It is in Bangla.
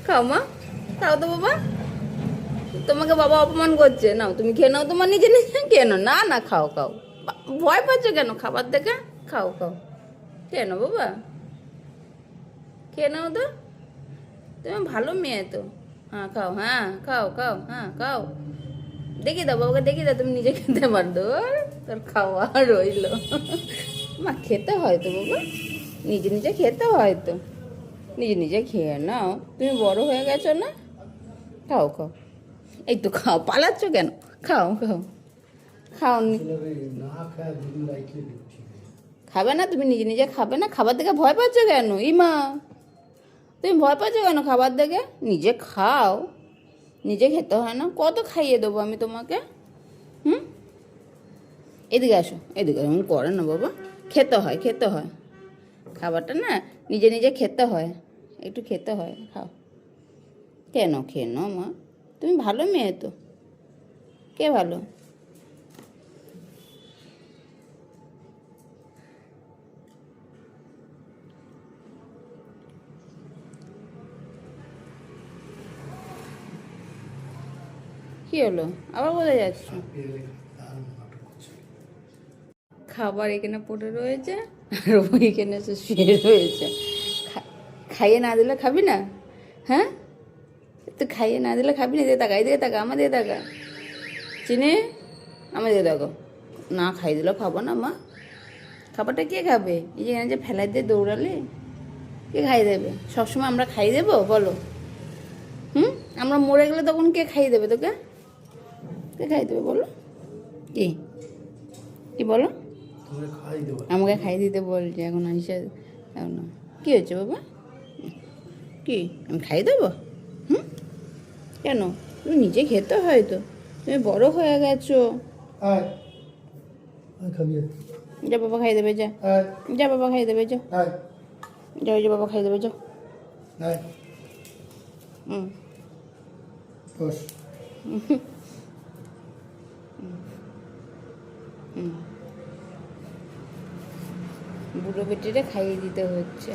খাও মা, খাও তো বাবা। তোমাকে বাবা অপমান করছে, নাও তুমি খেয়ে নাও, তোমার নিজে নিজে খেয়ে নাও। না না, খাও খাও, ভয় পাচ্ছ কেন খাবার দেখে? খাও খাও, খেয়ে নাও বাবা, খেয়ে নাও তো, তুমি ভালো মেয়ে তো। হ্যাঁ খাও, হ্যাঁ খাও খাও, হ্যাঁ খাও, দেখিয়ে দাও বাবাকে, দেখিয়ে দাও তুমি নিজে খেতে পারতো। তোর খাওয়া রইলো। মা খেতে হয় তো বাবা, নিজে নিজে খেতে হয় তো, নিজে নিজে খেয়ে নাও, তুমি বড় হয়ে গেছো না। খাও খাও, এই তো খাও, পালাচ্ছ কেন? খাও খাও, খাও খাবে না? তুমি নিজে নিজে খাবে না? খাবার দেখে ভয় পাচ্ছ কেন? ইমা, তুমি ভয় পাচ্ছ কেন খাবার দেখে? নিজে খাও, নিজে খেতে হয় না? কত খাইয়ে দেবো আমি তোমাকে? হুম, এদিকে আসো, এদিকে এমন করে না বাবা, খেতে হয়, খেতে হয়, খাবারটা না নিজে নিজে খেতে হয়, একটু খেতে হয়, খাও। কেন খেয়ে নাও মা, তুমি ভালো মেয়ে তো। কে ভালো? কি হলো, আবার কোথায় যাচ্ছ? খাবার এখানে পড়ে রয়েছে আর ওইখানে এসে শুয়ে রয়েছে। খাইয়ে না দিলে খাবি না? হ্যাঁ, তো খাইয়ে না দিলে খাবি না? দিয়ে তাকা, এদিকে তাকা, আমার দিকে তাকা, চিনি, আমার দিকে তাকো। না খাই দিলেও খাবো না মা, খাবারটা কে খাবে? এই যে এখানে যে ফেলাই দিয়ে দৌড়ালে, কে খাই দেবে? সবসময় আমরা খাই দেবো বলো? হুম, আমরা মরে গেলে তখন কে খাই দেবে তোকে? কে খাই দেবে বলো? কি কি বলো? আমাকে খাই দিতে বলছে এখন আইসা। এখন কী হচ্ছে বাবা? কি আমি খাই দেবো? হুম, কেন? তুমি নিজে খেতে হয় তো, তুমি বড় হয়ে গেছো। যা বাবা খাই দেবে, যা যা বাবা খাই দেবে, যা যাও, যে বাবা খাই দেবে, যাও। হুম, বুড়ো বেটিটা খাইয়ে দিতে হচ্ছে।